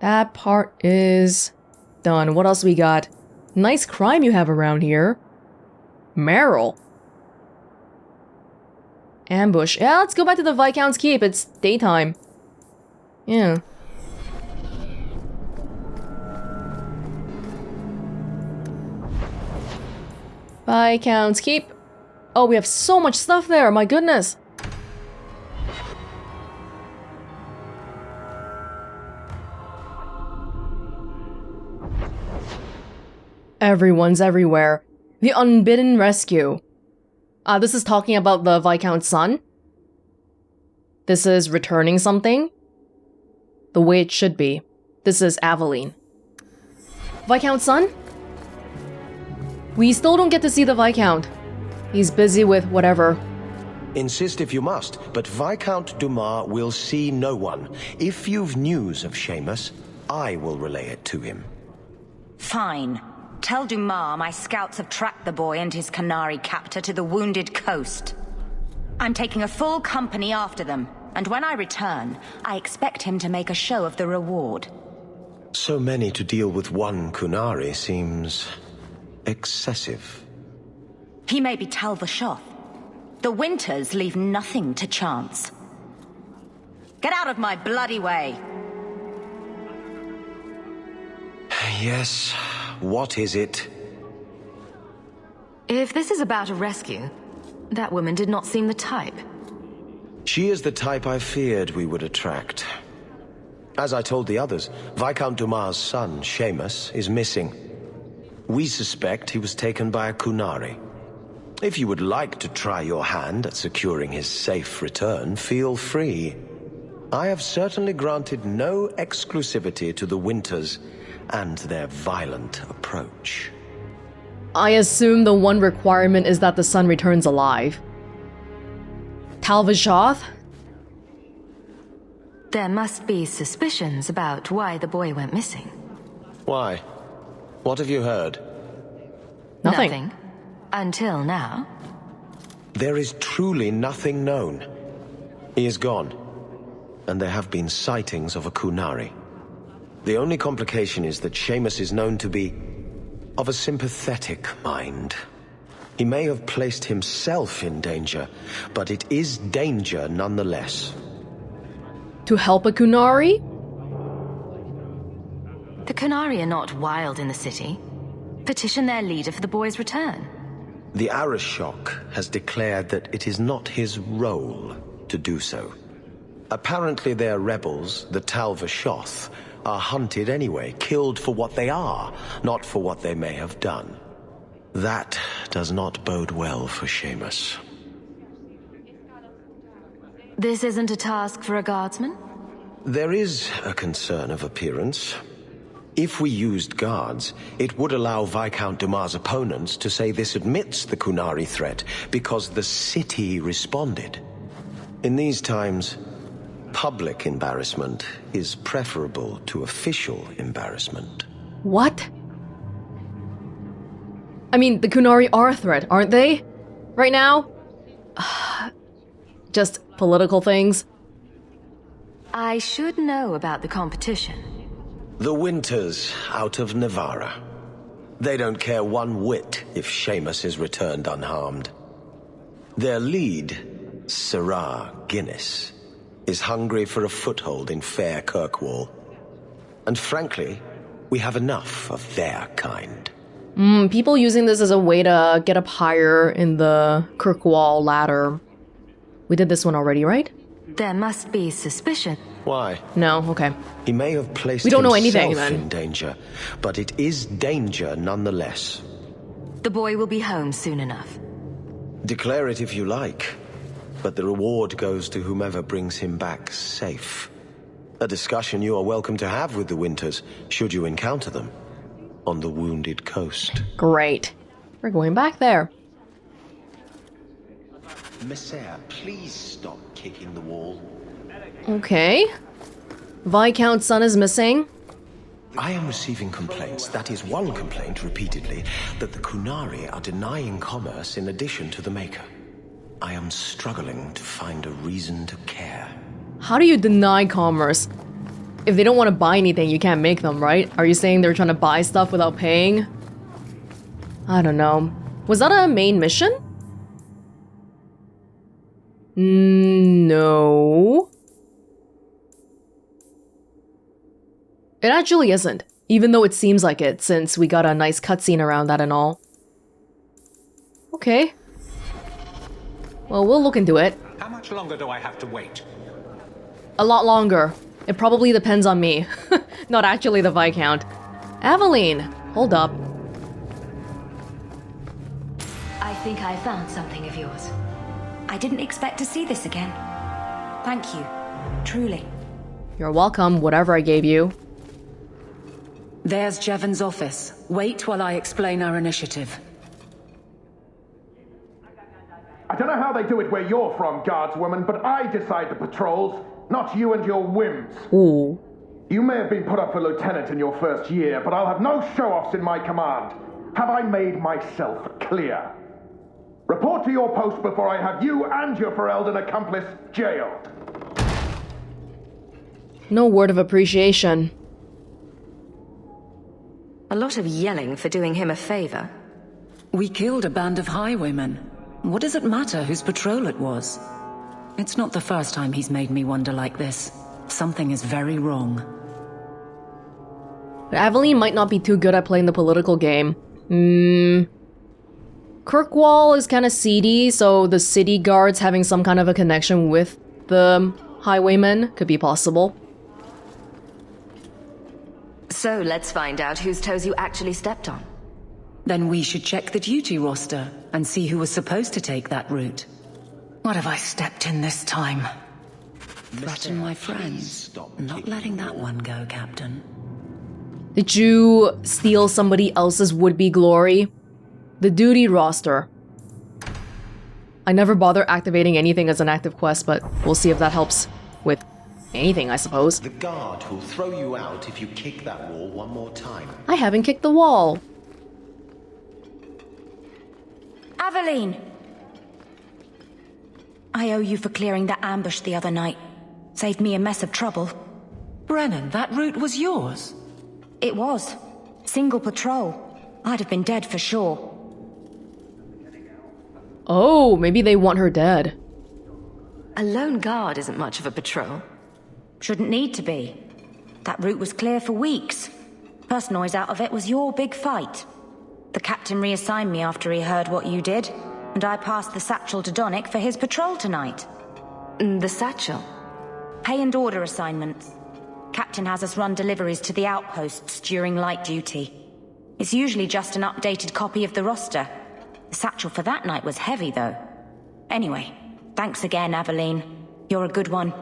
That part is done. What else we got? Nice crime you have around here. Meryl. Ambush. Yeah, let's go back to the Viscount's Keep. It's daytime. Yeah. Viscount's Keep. Oh, we have so much stuff there. My goodness. Everyone's everywhere. The unbidden rescue. This is talking about the Viscount's son. This is returning something. The way it should be. This is Aveline. Viscount's son? We still don't get to see the Viscount. He's busy with whatever. Insist if you must, but Viscount Dumas will see no one. If you've news of Seamus, I will relay it to him. Fine. Tell Dumas my scouts have tracked the boy and his Canary captor to the wounded coast. I'm taking a full company after them, and when I return, I expect him to make a show of the reward. So many to deal with one Kunari seems excessive. He may be Talvashoth. The Winters leave nothing to chance. Get out of my bloody way! Yes, what is it? If this is about a rescue, that woman did not seem the type. She is the type I feared we would attract. As I told the others, Viscount Dumas' son, Seamus, is missing. We suspect he was taken by a Kunari. If you would like to try your hand at securing his safe return, feel free. I have certainly granted no exclusivity to the Winters and their violent approach. I assume the one requirement is that the son returns alive. Talvashoth? There must be suspicions about why the boy went missing. Why? What have you heard? Nothing. Until now. There is truly nothing known. He is gone, and there have been sightings of a Kunari. The only complication is that Seamus is known to be of a sympathetic mind. He may have placed himself in danger, but it is danger nonetheless. To help a Kunari? The Kunari are not wild in the city. Petition their leader for the boy's return. The Arishok has declared that it is not his role to do so. Apparently their rebels, the Talvashoth, are hunted anyway, killed for what they are, not for what they may have done. That does not bode well for Seamus. This isn't a task for a guardsman? There is a concern of appearance. If we used guards, it would allow Viscount Dumas' opponents to say this admits the Kunari threat because the city responded. In these times, public embarrassment is preferable to official embarrassment. What? I mean, the Kunari are a threat, aren't they? Right now? Just political things. I should know about the competition. The Winters out of Navarra. They don't care one whit if Seamus is returned unharmed. Their lead, Sirrah Guinness, is hungry for a foothold in fair Kirkwall. And frankly, we have enough of their kind. People using this as a way to get up higher in the Kirkwall ladder. We did this one already, right? There must be suspicion. Why? No, okay. He may have placed We don't know himself anything, then. in danger, but it is danger nonetheless. The boy will be home soon enough. Declare it if you like, but the reward goes to whomever brings him back safe. A discussion you are welcome to have with the Winters, should you encounter them, on the wounded coast. Great. We're going back there. Messiah, please stop kicking the wall. Okay. Viscount's son is missing. I am receiving complaints, that is one complaint repeatedly, that the Kunari are denying commerce in addition to the Maker. I am struggling to find a reason to care. How do you deny commerce? If they don't want to buy anything, you can't make them, right? Are you saying they're trying to buy stuff without paying? I don't know. Was that a main mission? No. It actually isn't, even though it seems like it, since we got a nice cutscene around that and all. Okay. Well, we'll look into it. How much longer do I have to wait? A lot longer. It probably depends on me. Not actually the Viscount. Aveline, hold up. I think I found something of yours. I didn't expect to see this again. Thank you. Truly. You're welcome, whatever I gave you. There's Jeven's office. Wait while I explain our initiative. I don't know how they do it where you're from, guardswoman, but I decide the patrols, not you and your whims. Ooh. You may have been put up for lieutenant in your first year, but I'll have no show-offs in my command. Have I made myself clear? Report to your post before I have you and your Ferelden accomplice jailed. No word of appreciation. A lot of yelling for doing him a favor. We killed a band of highwaymen. What does it matter whose patrol it was? It's not the first time he's made me wonder like this. Something is very wrong. Aveline might not be too good at playing the political game. Kirkwall is kind of seedy, so the city guards having some kind of a connection with the highwaymen could be possible. So let's find out whose toes you actually stepped on. Then we should check the duty roster and see who was supposed to take that route. What have I stepped in this time? Threaten my friends. Not letting that one go, Captain. Did you steal somebody else's would-be glory? The duty roster. I never bother activating anything as an active quest, but we'll see if that helps with anything, I suppose. The guard will throw you out if you kick that wall one more time. I haven't kicked the wall. Aveline! I owe you for clearing that ambush the other night. Saved me a mess of trouble. Brennan, that route was yours? It was. Single patrol. I'd have been dead for sure. Oh, maybe they want her dead. A lone guard isn't much of a patrol. Shouldn't need to be. That route was clear for weeks. First noise out of it was your big fight. The captain reassigned me after he heard what you did, and I passed the satchel to Donick for his patrol tonight. The satchel? Pay and order assignments. Captain has us run deliveries to the outposts during light duty. It's usually just an updated copy of the roster. The satchel for that night was heavy, though. Anyway, thanks again, Aveline. You're a good one.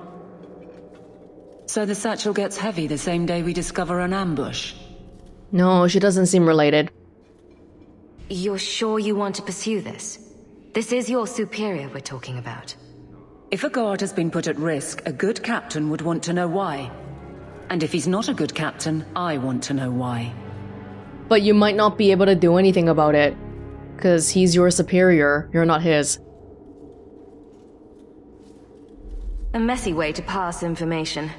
So the satchel gets heavy the same day we discover an ambush? No, she doesn't seem related. You're sure you want to pursue this? This is your superior we're talking about. If a guard has been put at risk, a good captain would want to know why. And if he's not a good captain, I want to know why. But you might not be able to do anything about it. Because he's your superior, you're not his. A messy way to pass information.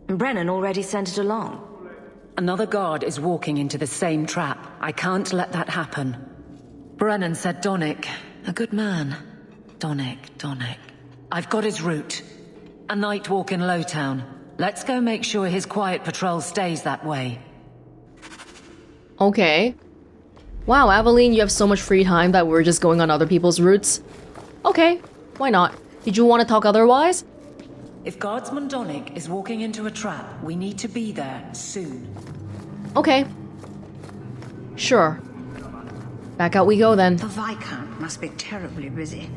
Brennan already sent it along. Another guard is walking into the same trap. I can't let that happen. Brennan said Donick. A good man. Donick. I've got his route. A night walk in Lowtown. Let's go make sure his quiet patrol stays that way. Okay. Wow, Aveline, you have so much free time that we're just going on other people's routes. Okay, why not? Did you want to talk otherwise? If Guardsman Donick is walking into a trap, we need to be there soon. Okay. Sure. Back out we go then. The Viscount must be terribly busy.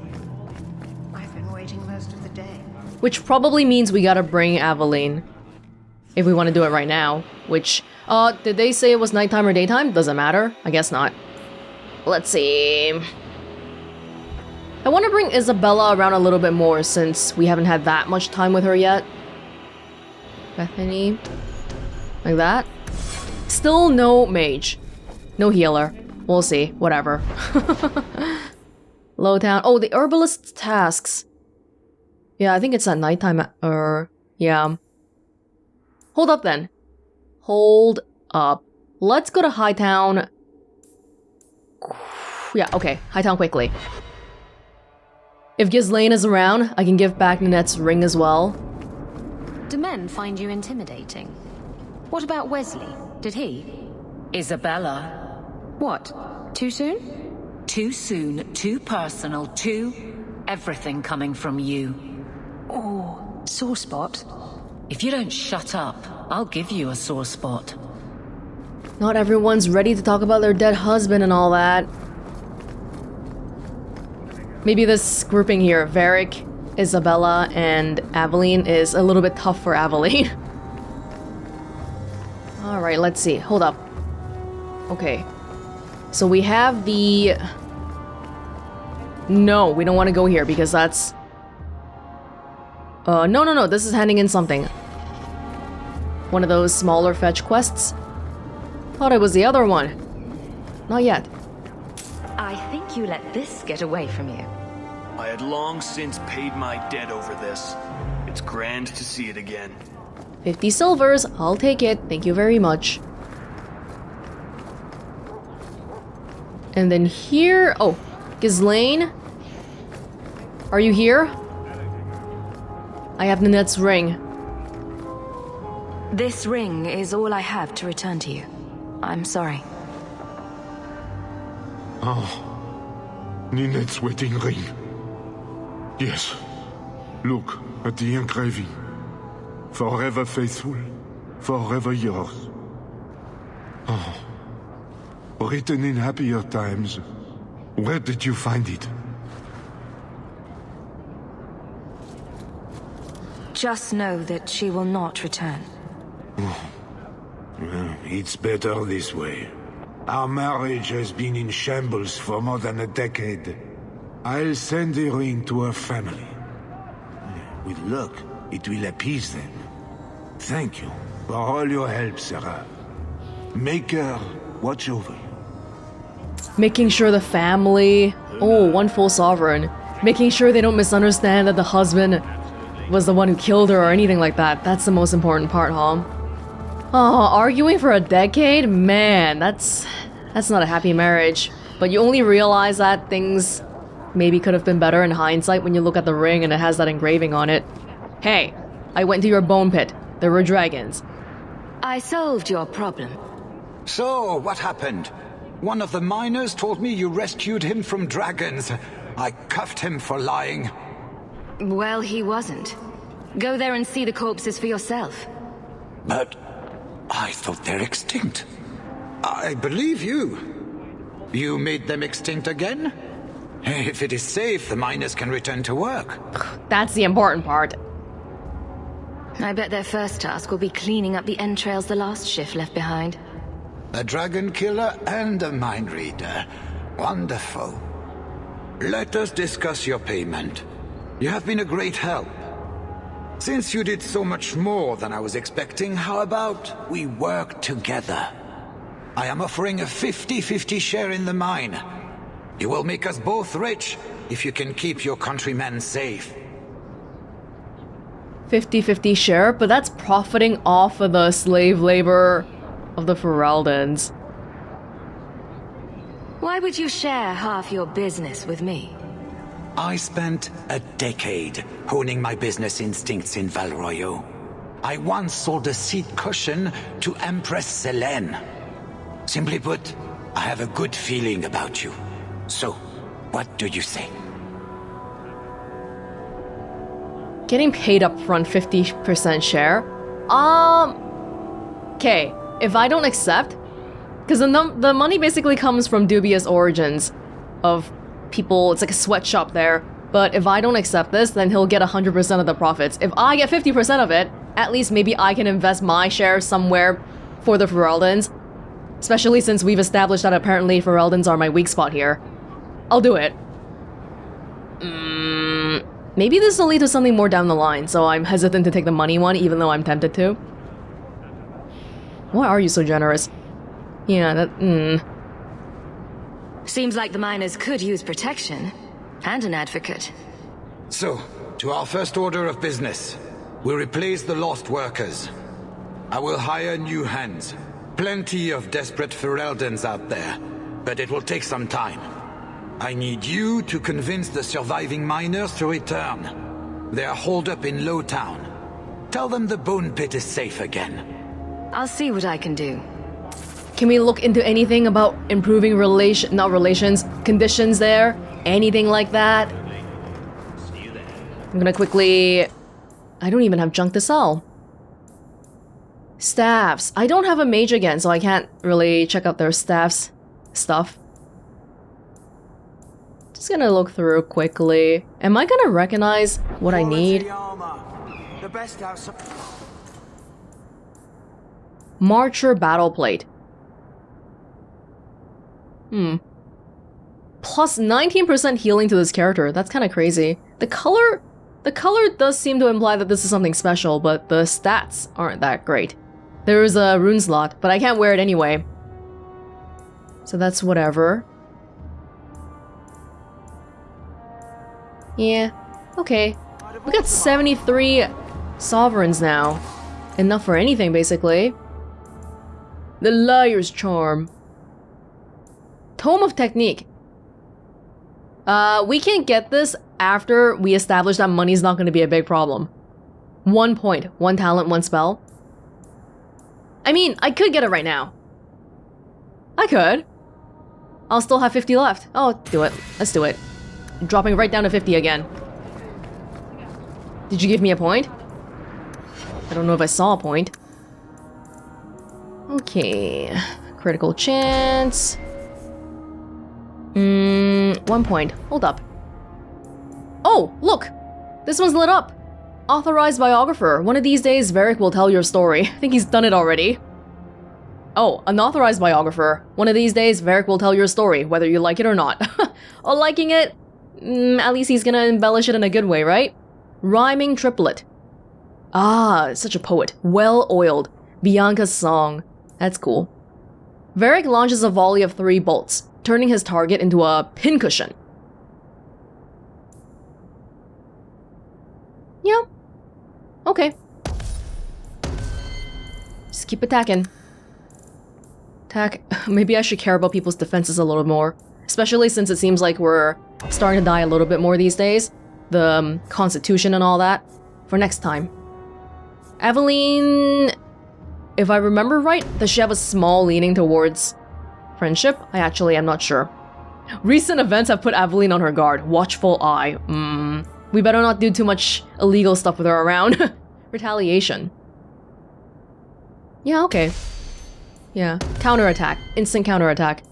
I've been waiting most of the day. Which probably means we gotta bring Aveline. If we want to do it right now. Which, did they say it was nighttime or daytime? Doesn't matter. I guess not. Let's see. I want to bring Isabella around a little bit more since we haven't had that much time with her yet. Bethany. Like that. Still no mage. No healer. We'll see. Whatever. Lowtown. Oh, the herbalist's tasks. Yeah, I think it's at nighttime. Yeah. Hold up then. Hold up. Let's go to Hightown. Yeah, okay. Hightown quickly. If Ghislaine is around, I can give back Nanette's ring as well. Do men find you intimidating? What about Wesley? Did he? Isabella. What? Too soon? Too soon, too personal, too... everything coming from you. Oh, sore spot. If you don't shut up, I'll give you a sore spot. Not everyone's ready to talk about their dead husband and all that. Maybe this grouping here, Varric, Isabella, and Aveline, is a little bit tough for Aveline. Alright, let's see. Hold up. Okay. So we have the... No, we don't want to go here because that's... No. This is handing in something. One of those smaller fetch quests. Thought it was the other one. Not yet. I think you let this get away from you. I had long since paid my debt over this. It's grand to see it again. 50 silvers. I'll take it. Thank you very much. And then here... Oh, Ghislaine? Are you here? I have Nanette's ring. This ring is all I have to return to you. I'm sorry. Oh, Ninette's wedding ring. Yes. Look at the engraving. Forever faithful, forever yours. Oh. Written in happier times. Where did you find it? Just know that she will not return. It's better this way. Our marriage has been in shambles for more than a decade. I'll send the ring to her family. With luck, it will appease them. Thank you for all your help, Sarah. Make her watch over you. Making sure the family... Oh, one full sovereign. Making sure they don't misunderstand that the husband was the one who killed her or anything like that. That's the most important part, huh? Oh, arguing for a decade? Man, that's not a happy marriage. But you only realize that things maybe could have been better in hindsight when you look at the ring and it has that engraving on it. Hey, I went to your bone pit. There were dragons. I solved your problem. So, what happened? One of the miners told me you rescued him from dragons. I cuffed him for lying. Well, he wasn't. Go there and see the corpses for yourself. But I thought they're extinct. I believe you. You made them extinct again? If it is safe, the miners can return to work. That's the important part. I bet their first task will be cleaning up the entrails the last shift left behind. A dragon killer and a mind reader. Wonderful. Let us discuss your payment. You have been a great help. Since you did so much more than I was expecting, how about we work together? I am offering a 50-50 share in the mine. You will make us both rich if you can keep your countrymen safe. 50-50 share, but that's profiting off of the slave labor of the Fereldens. Why would you share half your business with me? I spent a decade honing my business instincts in Val Royeaux. I once sold a seat cushion to Empress Selene. Simply put, I have a good feeling about you. So, what do you say? Getting paid up front 50% share? Okay, if I don't accept, because the money basically comes from dubious origins of people, it's like a sweatshop there, but if I don't accept this, then he'll get 100% of the profits. If I get 50% of it, at least maybe I can invest my share somewhere for the Fereldens, especially since we've established that apparently Fereldens are my weak spot here. I'll do it. Maybe this will lead to something more down the line, so I'm hesitant to take the money one, even though I'm tempted to. Why are you so generous? Yeah, that, Seems like the miners could use protection. And an advocate. So, to our first order of business. We replace the lost workers. I will hire new hands. Plenty of desperate Fereldens out there, but it will take some time. I need you to convince the surviving miners to return. They are holed up in Lowtown. Tell them the Bone Pit is safe again. I'll see what I can do. Can we look into anything about improving conditions there? Anything like that? I'm gonna quickly... I don't even have junk to sell. Staffs. I don't have a mage again, so I can't really check out their staffs stuff. Just gonna look through quickly. Am I gonna recognize what I need? Marcher battle plate. Plus 19% healing to this character. That's kind of crazy. The color does seem to imply that this is something special, but the stats aren't that great. There is a rune slot, but I can't wear it anyway. So that's whatever. Yeah, okay. We got 73 sovereigns now. Enough for anything, basically. The Liar's Charm. Tome of Technique. We can get this after we establish that money's not going to be a big problem. 1 point, 1 talent, 1 spell. I mean, I could get it right now. I could. I'll still have 50 left. Oh, do it. Let's do it. Dropping right down to 50 again. Did you give me a point? I don't know if I saw a point. Okay. Critical chance. 1 point. Hold up. Oh, look! This one's lit up! Authorized biographer. One of these days, Varric will tell your story. I think he's done it already. Oh, unauthorized biographer. One of these days, Varric will tell your story, whether you like it or not. Or liking it? At least he's gonna embellish it in a good way, right? Rhyming triplet. Ah, such a poet. Well-oiled. Bianca's song. That's cool. Varric launches a volley of 3 bolts, turning his target into a pincushion. Yeah. Okay. Just keep attacking. Attack. Maybe I should care about people's defenses a little more. Especially since it seems like we're starting to die a little bit more these days. The constitution and all that. For next time. Aveline... If I remember right, does she have a small leaning towards friendship? I actually am not sure. Recent events have put Aveline on her guard. Watchful eye. We better not do too much illegal stuff with her around. Retaliation. Yeah, okay. Yeah. Counterattack. Instant counterattack.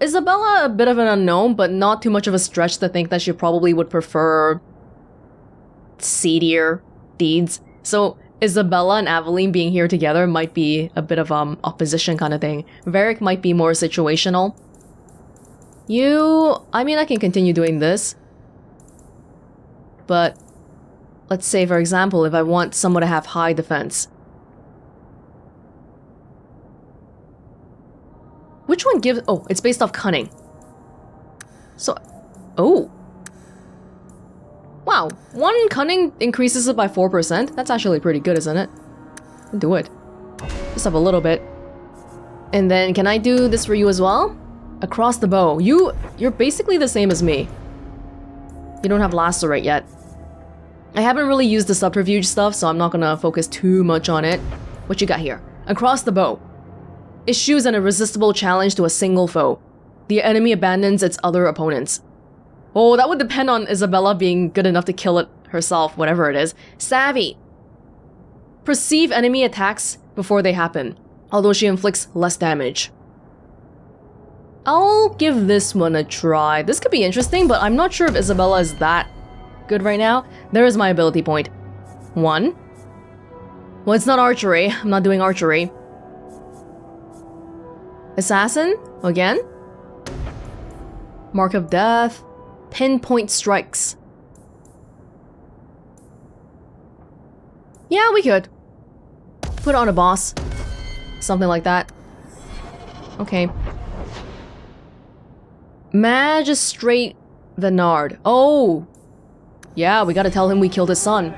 Isabella a bit of an unknown, but not too much of a stretch to think that she probably would prefer seedier deeds. So Isabella and Aveline being here together might be a bit of opposition kind of thing. Varric might be more situational. I mean, I can continue doing this. But let's say, for example, if I want someone to have high defense. Which one gives... Oh, it's based off cunning. So... Oh. Wow. 1 cunning increases it by 4%. That's actually pretty good, isn't it? Do it. Just have a little bit. And then, can I do this for you as well? Across the bow. You're basically the same as me. You don't have lacerate yet. I haven't really used the subterfuge stuff, so I'm not gonna focus too much on it. What you got here? Across the bow. Issues an irresistible challenge to a single foe. The enemy abandons its other opponents. Oh, that would depend on Isabella being good enough to kill it herself, whatever it is. Savvy. Perceive enemy attacks before they happen, although she inflicts less damage. I'll give this one a try. This could be interesting, but I'm not sure if Isabella is that good right now. There is my ability point. 1. Well, it's not archery. I'm not doing archery. Assassin? Again? Mark of Death. Pinpoint strikes. Yeah, we could. Put it on a boss. Something like that. Okay. Magistrate Venard. Oh! Yeah, we gotta tell him we killed his son.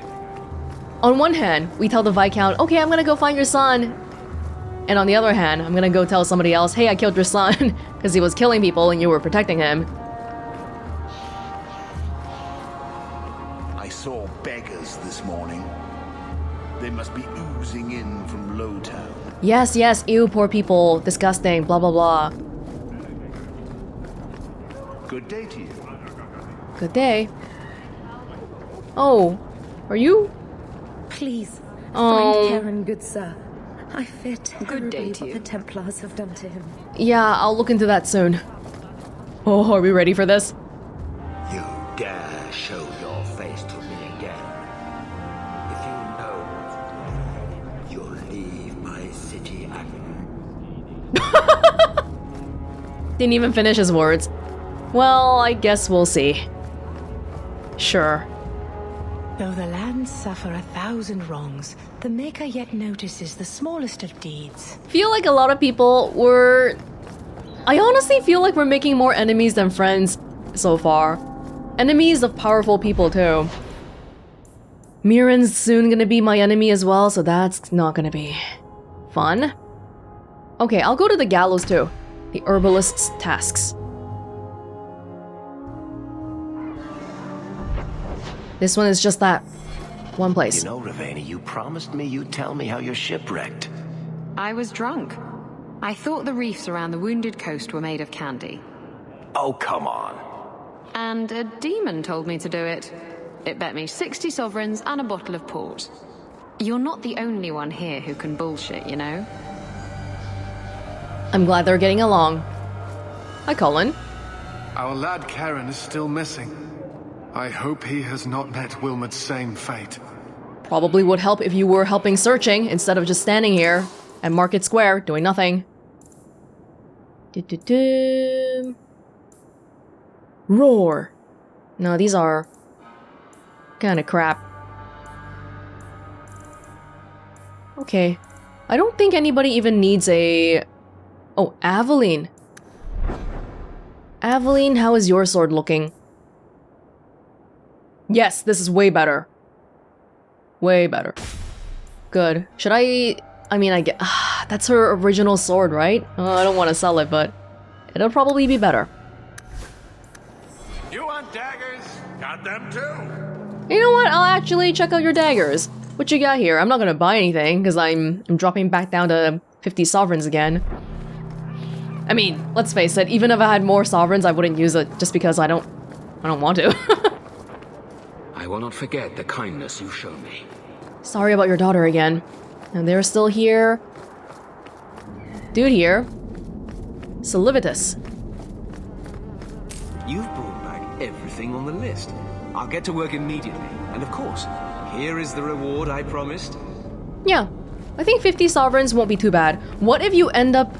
On one hand, we tell the Viscount, okay, I'm gonna go find your son. And on the other hand, I'm gonna go tell somebody else, hey, I killed your son, because he was killing people and you were protecting him. I saw beggars this morning. They must be oozing in from Lowtown. Yes, yes, ew, poor people, disgusting, blah blah blah. Good day to you. Good day. Oh, are you? Please, Oh. find Karen, good sir. I fear terribly what the Templars have done to him. Yeah, I'll look into that soon. Oh, are we ready for this? You dare show your face to me again. If you know, you'll leave my city and... Didn't even finish his words. Well, I guess we'll see. Sure. Though the lands suffer 1,000 wrongs, the Maker yet notices the smallest of deeds. Feel like a lot of people were... I honestly feel like we're making more enemies than friends so far. Enemies of powerful people too. Mirren's soon gonna be my enemy as well, so that's not gonna be fun. Okay, I'll go to the gallows too. The herbalist's tasks. This one is just that one place. You know, Ravena, you promised me you'd tell me how you're shipwrecked. I was drunk. I thought the reefs around the wounded coast were made of candy. Oh, come on. And a demon told me to do it. It bet me 60 sovereigns and a bottle of port. You're not the only one here who can bullshit, you know? I'm glad they're getting along. Hi, Colin. Our lad Karen is still missing. I hope he has not met Wilmot's same fate. Probably would help if you were helping searching instead of just standing here at Market Square doing nothing. Roar. No, these are kind of crap. Okay. I don't think anybody even needs a... Oh, Aveline. Aveline, how is your sword looking? Yes, this is way better. Way better. Good. Should I mean, I get... that's her original sword, right? I don't want to sell it, but it'll probably be better. You want daggers? Got them too. You know what? I'll actually check out your daggers. What you got here? I'm not gonna buy anything, because I'm dropping back down to 50 sovereigns again. I mean, let's face it, even if I had more sovereigns, I wouldn't use it just because I don't want to. I will not forget the kindness you've shown me. Sorry about your daughter again. And they're still here. Dude here. Solivitus. You've brought back everything on the list. I'll get to work immediately. And of course, here is the reward I promised. Yeah, I think 50 sovereigns won't be too bad. What if you end up,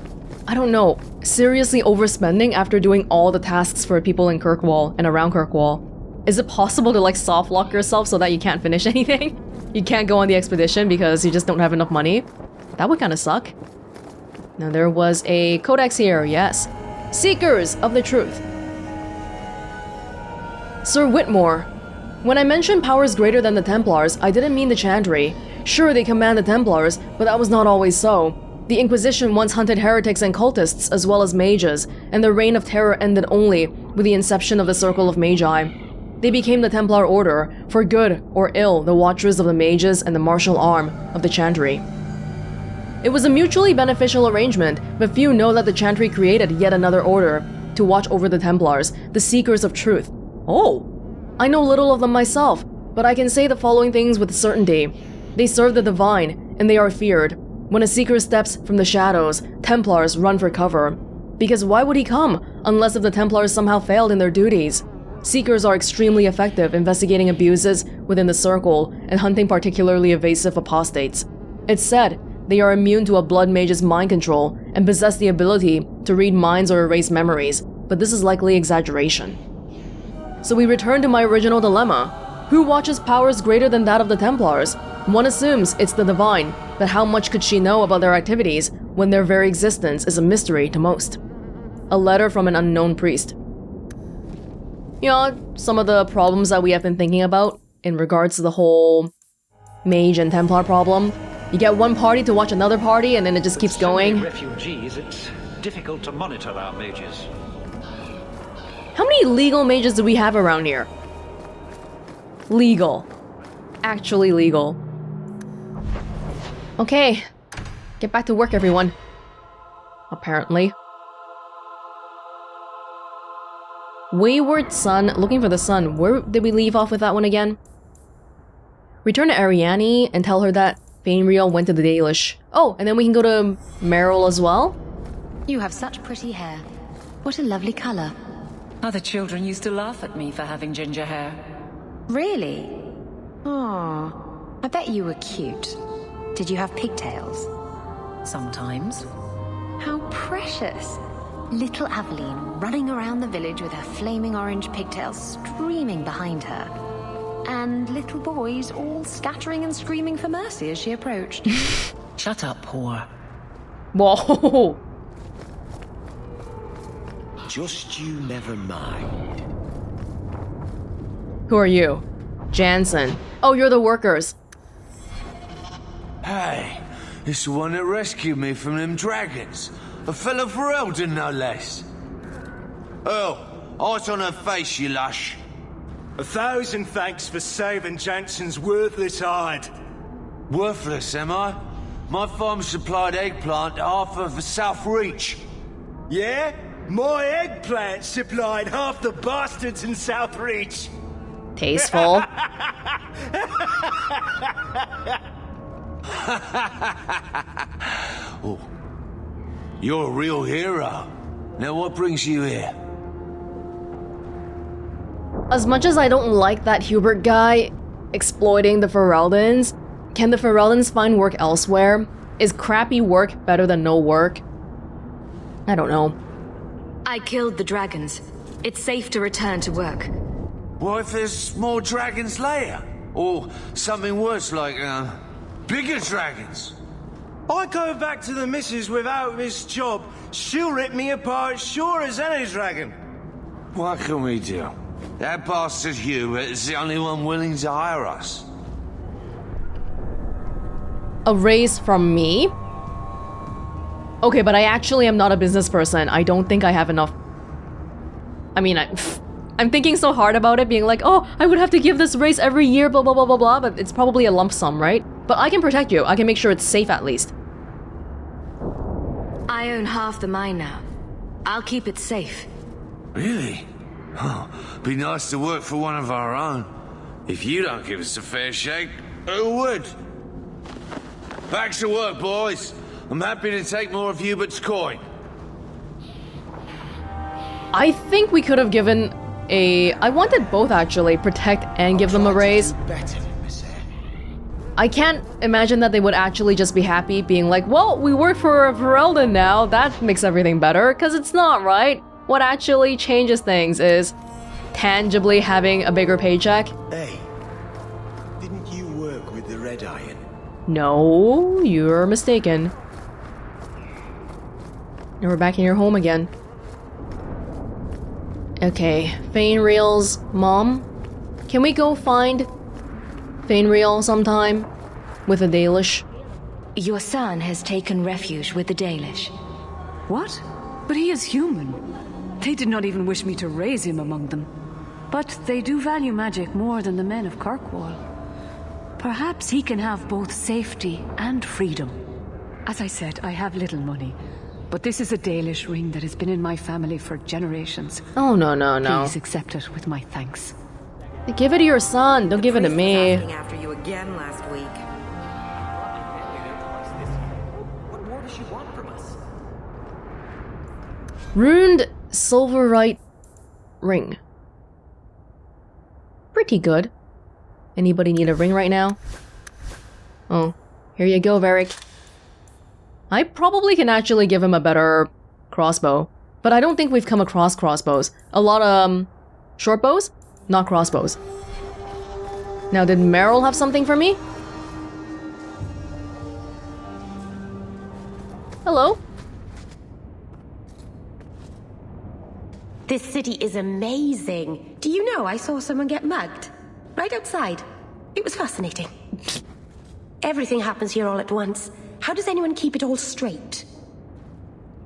I don't know, seriously overspending after doing all the tasks for people in Kirkwall and around Kirkwall? Is it possible to like soft lock yourself so that you can't finish anything? You can't go on the expedition because you just don't have enough money? That would kind of suck. Now there was a codex here, yes. Seekers of the Truth. Sir Whitmore. When I mentioned powers greater than the Templars, I didn't mean the Chantry. Sure, they command the Templars, but that was not always so. The Inquisition once hunted heretics and cultists as well as mages, and the reign of terror ended only with the inception of the Circle of Magi. They became the Templar Order, for good or ill, the watchers of the mages and the martial arm of the Chantry. It was a mutually beneficial arrangement, but few know that the Chantry created yet another order to watch over the Templars, the Seekers of Truth. Oh! I know little of them myself, but I can say the following things with certainty. They serve the divine, and they are feared. When a Seeker steps from the shadows, Templars run for cover. Because why would he come, unless if the Templars somehow failed in their duties? Seekers are extremely effective investigating abuses within the Circle and hunting particularly evasive apostates. It's said they are immune to a blood mage's mind control and possess the ability to read minds or erase memories, but this is likely exaggeration. So we return to my original dilemma. Who watches powers greater than that of the Templars? One assumes it's the divine, but how much could she know about their activities when their very existence is a mystery to most? A letter from an unknown priest. You know, some of the problems that we have been thinking about in regards to the whole Mage and Templar problem. You get one party to watch another party, and then it just keeps going. Refugees, it's difficult to monitor our mages. How many legal mages do we have around here? Legal. Actually legal. Okay. Get back to work, everyone. Apparently. Wayward Sun. Looking for the sun. Where did we leave off with that one again? Return to Ariane and tell her that Fainriel went to the Dalish. Oh, and then we can go to Meryl as well? You have such pretty hair. What a lovely color. Other children used to laugh at me for having ginger hair. Really? Oh, I bet you were cute. Did you have pigtails? Sometimes. How precious. Little Aveline running around the village with her flaming orange pigtails streaming behind her. And little boys all scattering and screaming for mercy as she approached. Shut up, whore. Whoa. Just you never mind. Who are you? Jansen. Oh, you're the workers. Hey, it's the one that rescued me from them dragons. A fellow Ferelden, no less. Oh, eyes on her face, you lush. 1,000 thanks for saving Jansen's worthless hide. Worthless, am I? My farm supplied eggplant to half of the South Reach. Yeah? My eggplant supplied half the bastards in South Reach. Tasteful. Oh, you're a real hero. Now what brings you here? As much as I don't like that Hubert guy exploiting the Fereldans, can the Fereldans find work elsewhere? Is crappy work better than no work? I don't know. I killed the dragons. It's safe to return to work. What if there's more dragons later? Or something worse like, bigger dragons? I go back to the missus without this job. She'll rip me apart sure as any dragon. What can we do? That bastard Hubert is the only one willing to hire us. A raise from me? Okay, but I actually am not a business person. I don't think I have enough. I mean, I'm thinking so hard about it, being like, oh, I would have to give this raise every year, blah, blah, blah, blah, blah, but it's probably a lump sum, right? But I can protect you. I can make sure it's safe at least. I own half the mine now. I'll keep it safe. Really? Oh, be nice to work for one of our own. If you don't give us a fair shake, who would? Back to work, boys. I'm happy to take more of Hubert's coin. I think we could have given a... I wanted both, actually. Protect and give them a raise. I can't imagine that they would actually just be happy being like, well, we work for Ferelden now. That makes everything better, because it's not, right? What actually changes things is tangibly having a bigger paycheck. Hey, didn't you work with the Red Iron? No, you're mistaken. And we're back in your home again. Okay, Fainriel's mom. Can we go find Fainriel sometime with the Dalish? Your son has taken refuge with the Dalish. What? But he is human. They did not even wish me to raise him among them. But they do value magic more than the men of Kirkwall. Perhaps he can have both safety and freedom. As I said, I have little money. But this is a Dalish ring that has been in my family for generations. Oh, no, no, no. Please accept it with my thanks. Give it to your son. Don't give it to me. After you again last week. What more does she want from us? Runed silverite ring. Pretty good. Anybody need a ring right now? Oh, here you go, Varric. I probably can actually give him a better crossbow, but I don't think we've come across crossbows. A lot of short bows, not crossbows. Now, did Meryl have something for me? Hello? This city is amazing. Do you know I saw someone get mugged? Right outside. It was fascinating. Everything happens here all at once. How does anyone keep it all straight?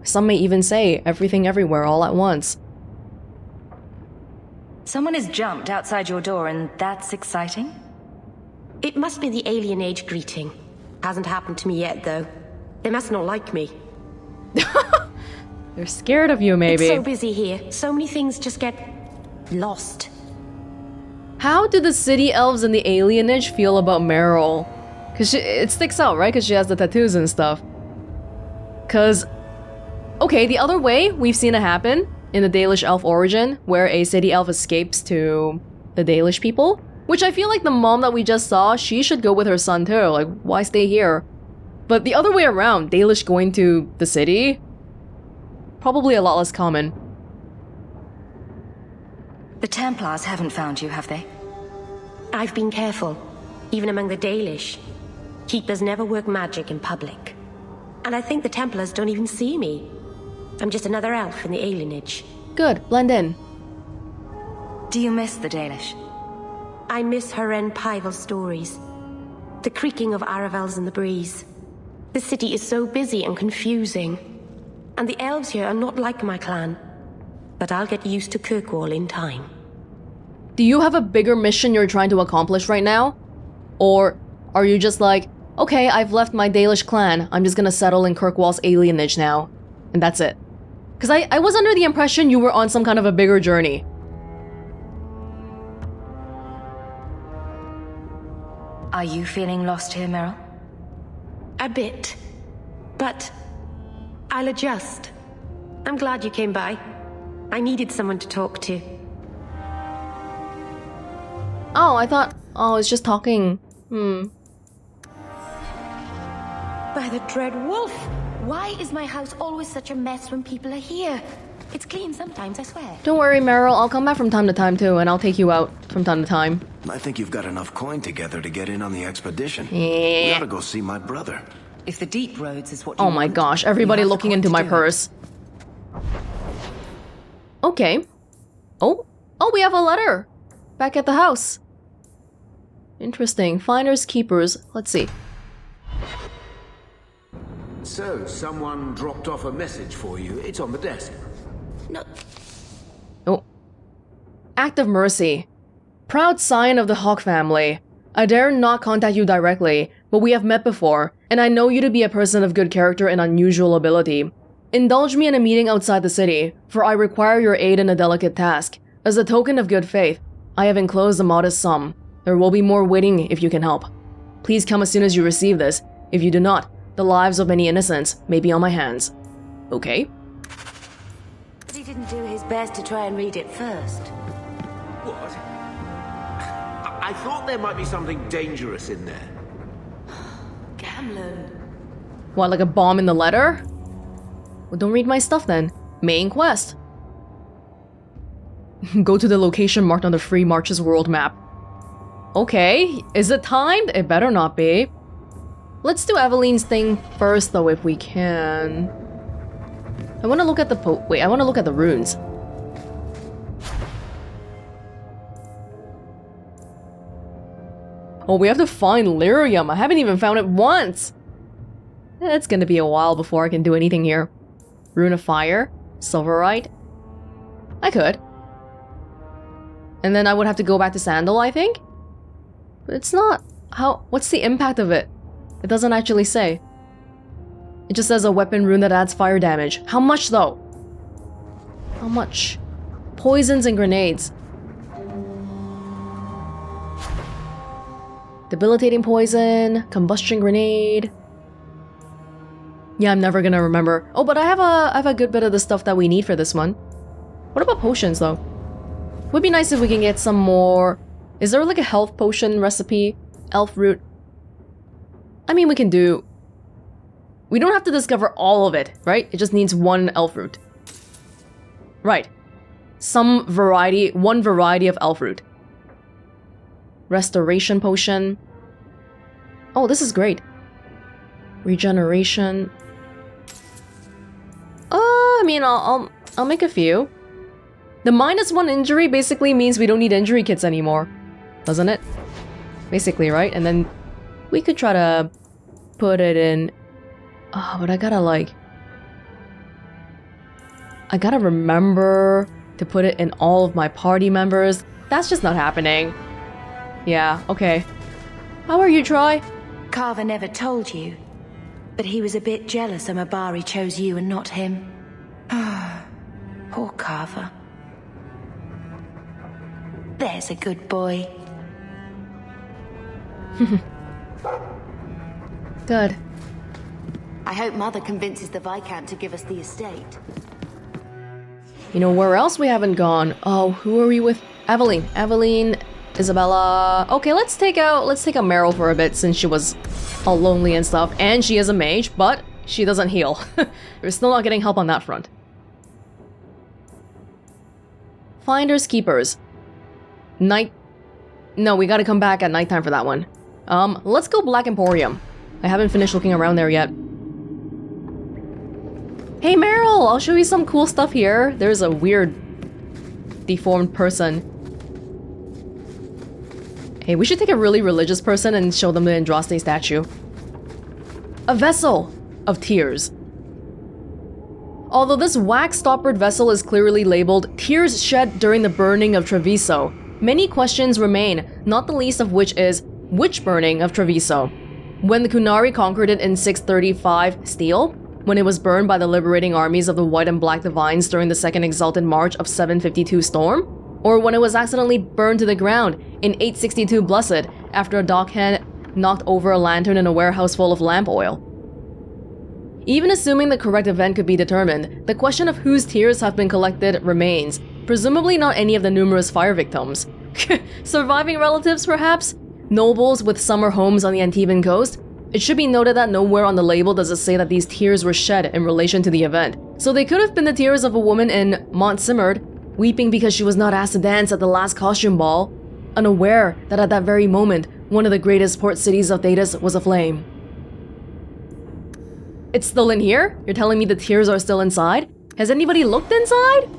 Some may even say everything everywhere all at once. Someone has jumped outside your door and that's exciting? It must be the alien age greeting. Hasn't happened to me yet, though. They must not like me. They're scared of you, maybe. It's so busy here. So many things just get lost. How do the city elves and the alienage feel about Meryl? Because it sticks out, right? Because she has the tattoos and stuff. Because, okay, the other way we've seen it happen in the Dalish elf origin, where a city elf escapes to the Dalish people. Which I feel like the mom that we just saw, she should go with her son too. Like, why stay here? But the other way around, Dalish going to the city, probably a lot less common. The Templars haven't found you, have they? I've been careful, even among the Dalish. Keepers never work magic in public. And I think the Templars don't even see me. I'm just another elf in the alienage. Good, blend in. Do you miss the Dalish? I miss Haren Pyval's stories. The creaking of Aravels in the breeze. The city is so busy and confusing. And the elves here are not like my clan. But I'll get used to Kirkwall in time. Do you have a bigger mission you're trying to accomplish right now? Or are you just like, okay, I've left my Dalish clan, I'm just gonna settle in Kirkwall's alienage now. And that's it. Because I was under the impression you were on some kind of a bigger journey. Are you feeling lost here, Meryl? A bit. But I'll adjust. I'm glad you came by. I needed someone to talk to. Oh, I thought... Oh, it's just talking. By the dread wolf! Why is my house always such a mess when people are here? It's clean sometimes, I swear. Don't worry, Meryl. I'll come back from time to time too, and I'll take you out from time to time. I think you've got enough coin together to get in on the expedition. Yeah. We ought to go see my brother. If the deep roads is what you Oh my gosh, everybody looking into my purse. Okay. Oh, we have a letter. Back at the house. Interesting. Finders, keepers. Let's see. So, someone dropped off a message for you. It's on the desk. No. Oh. Act of mercy. Proud scion of the Hawke family. I dare not contact you directly, but we have met before, and I know you to be a person of good character and unusual ability. Indulge me in a meeting outside the city, for I require your aid in a delicate task. As a token of good faith, I have enclosed a modest sum. There will be more waiting if you can help. Please come as soon as you receive this. If you do not, the lives of many innocents may be on my hands. Okay. He didn't do his best to try and read it first. What? I thought there might be something dangerous in there. Gamlen. What, like a bomb in the letter? Well, don't read my stuff then. Main quest. Go to the location marked on the Free Marches world map. Okay, is it timed? It better not be. Let's do Aveline's thing first though if we can. I want to look at the I want to look at the runes. Oh, we have to find lyrium. I haven't even found it once. It's gonna be a while before I can do anything here. Rune of Fire, Silverite. I could. And then I would have to go back to Sandal, I think? But it's not... What's the impact of it? It doesn't actually say. It just says a weapon rune that adds fire damage. How much though? How much? Poisons and grenades. Debilitating poison, combustion grenade. Yeah, I'm never gonna remember. Oh, but I have a good bit of the stuff that we need for this one. What about potions though? Would be nice if we can get some more. Is there like a health potion recipe? Elf root. I mean, we can do... We don't have to discover all of it, right? It just needs one elf root. Right. Some variety, one variety of elf root. Restoration potion. Oh, this is great. Regeneration. I mean, I'll make a few. The -1 injury basically means we don't need injury kits anymore. Doesn't it? Basically, right? And then we could try to put it in... Oh, but I gotta remember to put it in all of my party members. That's just not happening. Yeah, okay. How are you, Troy? Carver never told you, but he was a bit jealous Amabari chose you and not him. Poor Carver. There's a good boy. Good. I hope Mother convinces the Viscount to give us the estate. You know where else we haven't gone? Oh, who are we with? Aveline. Aveline, Isabella. Okay, let's take out Meryl for a bit since she was all lonely and stuff. And she is a mage, but she doesn't heal. We're still not getting help on that front. Finders Keepers. Night... No, we gotta come back at nighttime for that one. Let's go Black Emporium. I haven't finished looking around there yet. Hey Meryl, I'll show you some cool stuff here. There's a weird deformed person. Hey, we should take a really religious person and show them the Andraste statue. A vessel of tears. Although this wax-stoppered vessel is clearly labeled Tears Shed During the Burning of Treviso, many questions remain, not the least of which is, which burning of Treviso? When the Kunari conquered it in 635 Steel? When it was burned by the liberating armies of the White and Black Divines during the Second Exalted March of 752 Storm? Or when it was accidentally burned to the ground in 862 Blessed after a dockhand knocked over a lantern in a warehouse full of lamp oil? Even assuming the correct event could be determined, the question of whose tears have been collected remains, presumably not any of the numerous fire victims. Surviving relatives, perhaps? Nobles with summer homes on the Antiban coast? It should be noted that nowhere on the label does it say that these tears were shed in relation to the event, so they could have been the tears of a woman in Mont Simmered, weeping because she was not asked to dance at the last costume ball, unaware that at that very moment, one of the greatest port cities of Thedas was aflame. It's still in here? You're telling me the tears are still inside? Has anybody looked inside?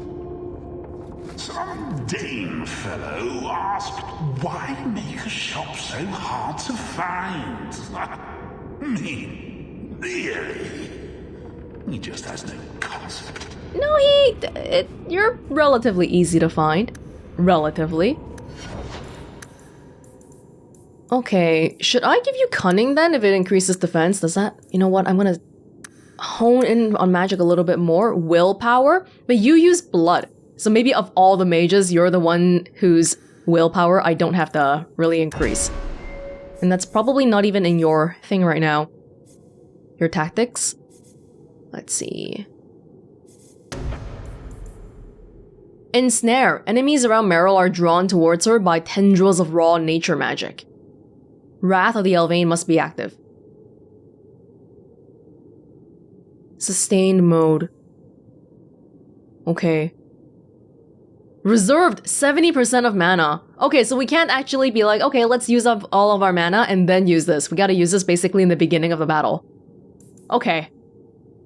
Some Dane fellow asked, why make a shop so hard to find? Really? He just has no cost. No, you're relatively easy to find. Relatively. Okay, should I give you cunning then if it increases defense? Does that... You know what, I'm gonna hone in on magic a little bit more. Willpower, but you use blood. So maybe of all the mages, you're the one whose willpower I don't have to really increase. And that's probably not even in your thing right now. Your tactics? Let's see. Ensnare. Enemies around Meryl are drawn towards her by tendrils of raw nature magic. Wrath of the Elvain must be active. Sustained mode. Okay. Reserved 70% of mana. Okay, so we can't actually be like, okay, let's use up all of our mana and then use this. We gotta use this basically in the beginning of the battle. Okay.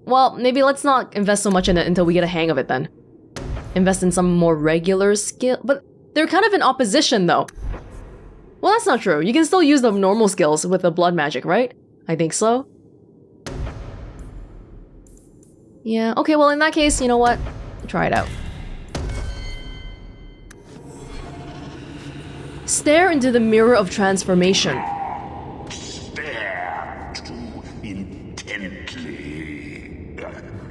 Well, maybe let's not invest so much in it until we get a hang of it then. Invest in some more regular skill. But they're kind of in opposition though. Well, that's not true. You can still use the normal skills with the blood magic, right? I think so. Yeah, okay, well in that case, you know what? Try it out. Stare into the mirror of transformation. Stare too intently.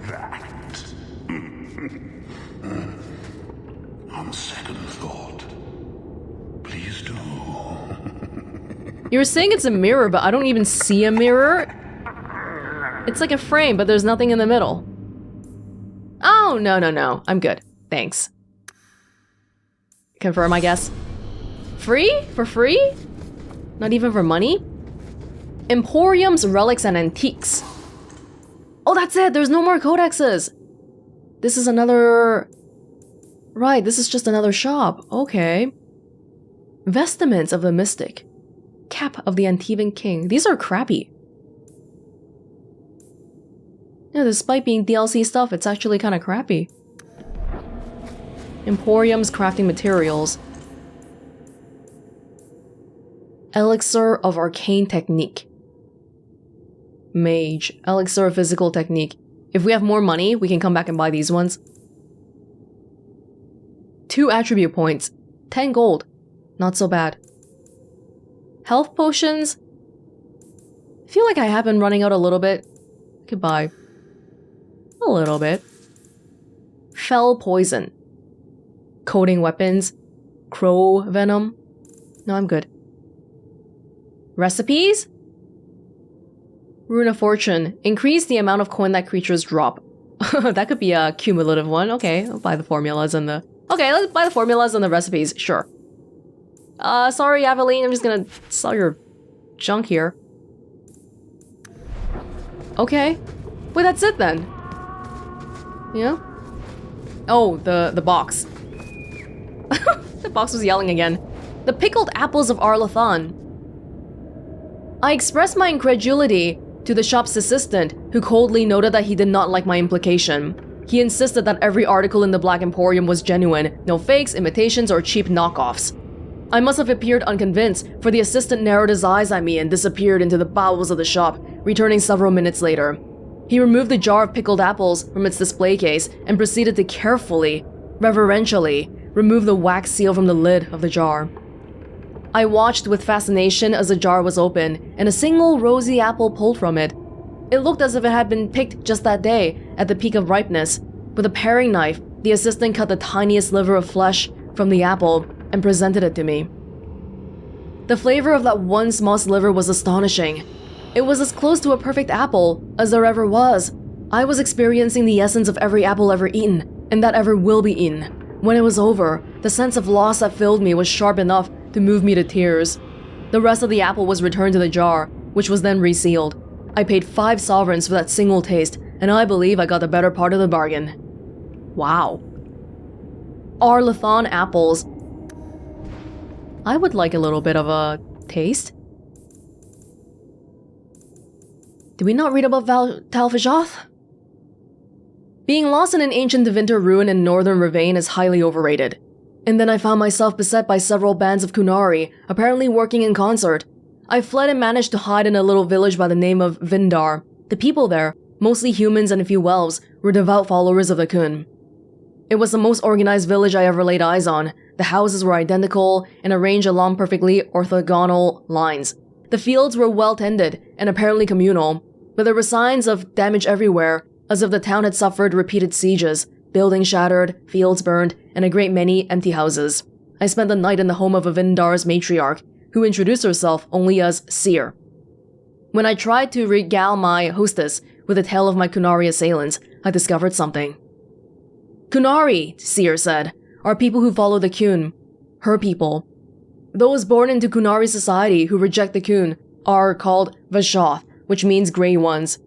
That. On second thought, please do. You're saying it's a mirror, but I don't even see a mirror. It's like a frame, but there's nothing in the middle. Oh, no. I'm good. Thanks. Confirm, I guess. Free? For free? Not even for money? Emporiums, relics, and antiques. Oh, that's it! There's no more codexes! This is another... Right, this is just another shop. Okay. Vestments of the Mystic. Cap of the Antivan King. These are crappy. Yeah, despite being DLC stuff, it's actually kind of crappy. Emporiums, crafting materials. Elixir of Arcane Technique. Mage. Elixir of physical technique. If we have more money, we can come back and buy these ones. 2 attribute points. 10 gold. Not so bad. Health potions. I feel like I have been running out a little bit. Could buy a little bit. Fell poison. Coating weapons. Crow venom. No, I'm good. Recipes? Rune of Fortune. Increase the amount of coin that creatures drop. That could be a cumulative one. Okay, I'll buy the formulas and the... Okay, let's buy the formulas and the recipes. Sure. Sorry, Aveline. I'm just gonna sell your junk here. Okay. Wait, that's it then. Yeah? Oh, the box. The box was yelling again. The pickled apples of Arlathan. I expressed my incredulity to the shop's assistant, who coldly noted that he did not like my implication. He insisted that every article in the Black Emporium was genuine, no fakes, imitations, or cheap knockoffs. I must have appeared unconvinced, for the assistant narrowed his eyes at me and disappeared into the bowels of the shop, returning several minutes later. He removed the jar of pickled apples from its display case and proceeded to carefully, reverentially, remove the wax seal from the lid of the jar. I watched with fascination as the jar was opened and a single rosy apple pulled from it. It looked as if it had been picked just that day, at the peak of ripeness. With a paring knife, the assistant cut the tiniest sliver of flesh from the apple and presented it to me. The flavor of that one small sliver was astonishing. It was as close to a perfect apple as there ever was. I was experiencing the essence of every apple ever eaten, and that ever will be eaten. When it was over, the sense of loss that filled me was sharp enough to move me to tears. The rest of the apple was returned to the jar, which was then resealed. I paid 5 sovereigns for that single taste, and I believe I got the better part of the bargain. Wow. Arlathan apples. I would like a little bit of a taste. Did we not read about Tal Fashoth? Being lost in an ancient Devinter ruin in northern Ravane is highly overrated. And then I found myself beset by several bands of Kunari, apparently working in concert. I fled and managed to hide in a little village by the name of Vindar. The people there, mostly humans and a few elves, were devout followers of the Kun. It was the most organized village I ever laid eyes on. The houses were identical and arranged along perfectly orthogonal lines. The fields were well tended and apparently communal, but there were signs of damage everywhere, as if the town had suffered repeated sieges, buildings shattered, fields burned, and a great many empty houses. I spent the night in the home of a Vindar's matriarch, who introduced herself only as Seer. When I tried to regale my hostess with a tale of my Kunari assailants, I discovered something. Kunari, Seer said, are people who follow the Kun. Her people. Those born into Kunari society who reject the Kun are called Vashoth, which means grey ones.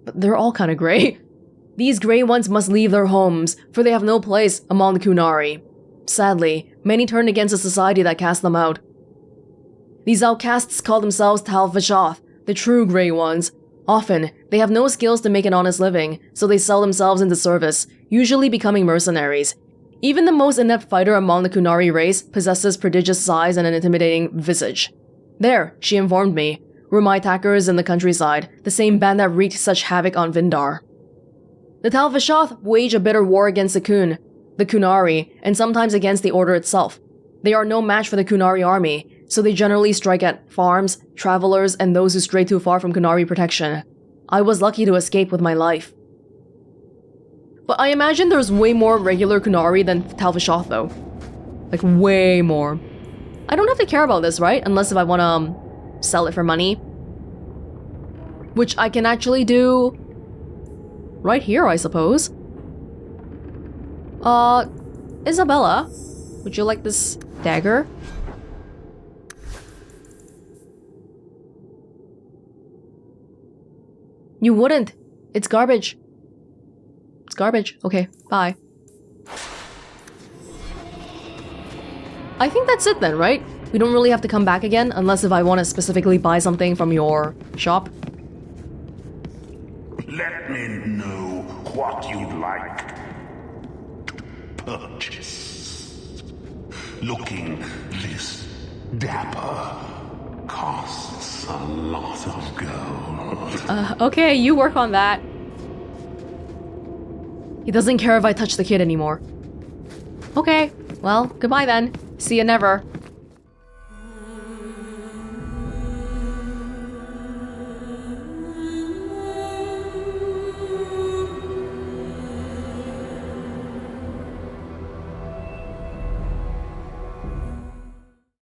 But they're all kind of grey. These grey ones must leave their homes, for they have no place among the Kunari. Sadly, many turned against the society that cast them out. These outcasts call themselves Tal Vashoth, the true grey ones. Often, they have no skills to make an honest living, so they sell themselves into service, usually becoming mercenaries. Even the most inept fighter among the Kunari race possesses prodigious size and an intimidating visage. There, she informed me, were my attackers in the countryside, the same band that wreaked such havoc on Vindar. The Tal Vashoth wage a bitter war against the Kun, the Kunari, and sometimes against the Order itself. They are no match for the Kunari army, so they generally strike at farms, travelers, and those who stray too far from Kunari protection. I was lucky to escape with my life. But I imagine there's way more regular Kunari than Tal Vashoth though. Like, way more. I don't have to care about this, right? Unless if I want to sell it for money. Which I can actually do right here, I suppose. Isabella, would you like this dagger? You wouldn't. It's garbage. It's garbage. Okay, bye. I think that's it then, right? We don't really have to come back again, unless if I want to specifically buy something from your shop. Let me know what you'd like to purchase. Looking this dapper. Costs a lot of gold. Okay, you work on that. He doesn't care if I touch the kid anymore. Okay, well, goodbye then. See ya never.